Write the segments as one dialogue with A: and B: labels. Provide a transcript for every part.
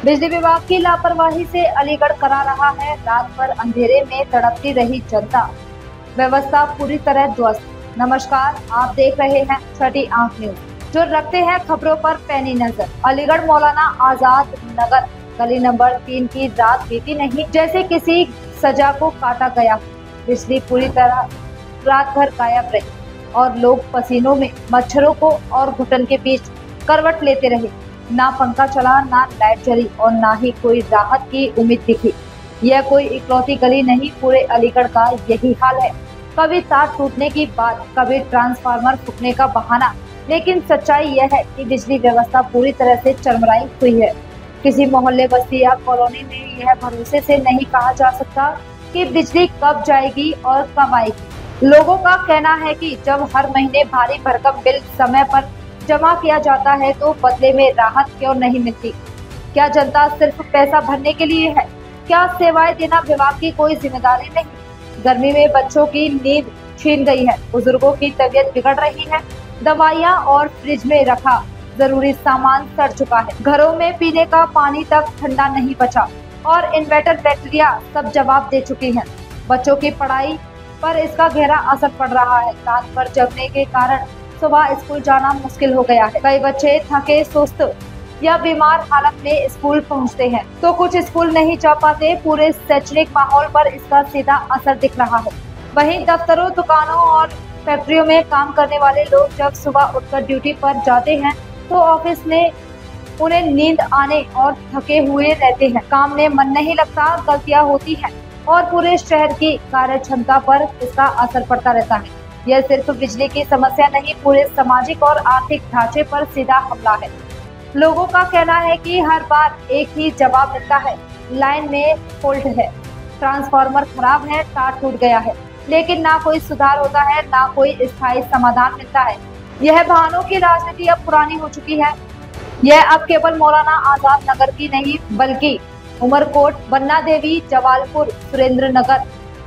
A: बिजली विभाग की लापरवाही से अलीगढ़ करा रहा है रात भर अंधेरे में तड़पती रही जनता। व्यवस्था पूरी तरह ध्वस्त। नमस्कार, आप देख रहे हैं छठी आंख न्यूज, जो रखते हैं खबरों पर पैनी नजर। अलीगढ़ मौलाना आजाद नगर गली नंबर 3 की रात बीती नहीं जैसे किसी सजा को काटा गया। बिजली पूरी तरह रात भर गायब रही और लोग पसीनों में मच्छरों को और घुटन के बीच करवट लेते रहे। ना पंखा चला, ना लाइट जली और ना ही कोई राहत की उम्मीद दिखी। यह कोई इकलौती गली नहीं, पूरे अलीगढ़ का यही हाल है। कभी तार टूटने की बात, कभी ट्रांसफार्मर फूटने का बहाना, लेकिन सच्चाई यह है कि बिजली व्यवस्था पूरी तरह से चरमराई हुई है। किसी मोहल्ले, बस्ती या कॉलोनी में यह भरोसे से नहीं कहा जा सकता कि बिजली कब जाएगी और कब आएगी। लोगों का कहना है कि जब हर महीने भारी भरकम बिल समय पर जमा किया जाता है तो बदले में राहत क्यों नहीं मिलती? क्या जनता सिर्फ पैसा भरने के लिए है? क्या सेवाएं देना विभाग की कोई जिम्मेदारी नहीं? गर्मी में बच्चों की नींद छीन गई है, बुजुर्गों की तबीयत बिगड़ रही है, दवाइयां और फ्रिज में रखा जरूरी सामान सड़ चुका है, घरों में पीने का पानी तक ठंडा नहीं बचा और इन्वर्टर बैटरियां सब जवाब दे चुकी हैं। बच्चों की पढ़ाई पर इसका गहरा असर पड़ रहा है। रात भर जगने के कारण सुबह स्कूल जाना मुश्किल हो गया है। कई बच्चे थके, सुस्त या बीमार हालत में स्कूल पहुंचते हैं तो कुछ स्कूल नहीं जा पाते। पूरे शैक्षणिक माहौल पर इसका सीधा असर दिख रहा है। वहीं दफ्तरों, दुकानों और फैक्ट्रियों में काम करने वाले लोग जब सुबह उठकर ड्यूटी पर जाते हैं तो ऑफिस में उन्हें नींद आने और थके हुए रहते हैं। काम में मन नहीं लगता, गलतियां होती हैं और पूरे शहर की कार्य क्षमता पर इसका असर पड़ता रहता है। यह सिर्फ बिजली की समस्या नहीं, पूरे सामाजिक और आर्थिक ढांचे पर सीधा हमला है। लोगों का कहना है कि हर बार एक ही जवाब मिलता है, लाइन में फॉल्ट है, ट्रांसफार्मर खराब है, तार टूट गया है, लेकिन ना कोई सुधार होता है, ना कोई स्थायी समाधान मिलता है। यह बहानों की राजनीति अब पुरानी हो चुकी है। यह अब केवल मौलाना आजाद नगर की नहीं, बल्कि उमरकोट, बन्ना देवी, जवालपुर, सुरेंद्र नगर,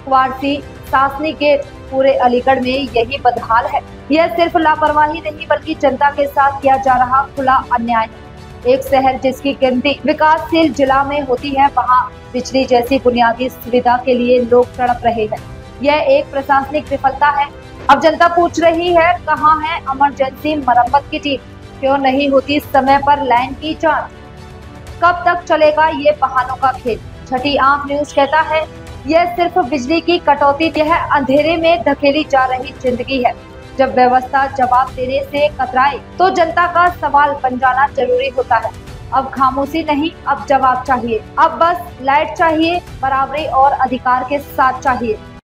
A: वारसी, सासनी गेट, पूरे अलीगढ़ में यही बदहाल है। यह सिर्फ लापरवाही नहीं बल्कि जनता के साथ किया जा रहा खुला अन्याय है। एक शहर जिसकी गिनती विकासशील जिला में होती है, वहां बिजली जैसी बुनियादी सुविधा के लिए लोग तड़प रहे हैं। यह एक प्रशासनिक विफलता है। अब जनता पूछ रही है, कहाँ है इमरजेंसी मरम्मत की टीम? क्यों नहीं होती समय पर लाइन की जाँच? कब तक चलेगा ये बहानों का खेल? छठी आंख न्यूज कहता है, यह सिर्फ बिजली की कटौती, यह अंधेरे में धकेली जा रही जिंदगी है। जब व्यवस्था जवाब देने से कतराए तो जनता का सवाल बन जाना जरूरी होता है। अब खामोशी नहीं, अब जवाब चाहिए। अब बस लाइट चाहिए, बराबरी और अधिकार के साथ चाहिए।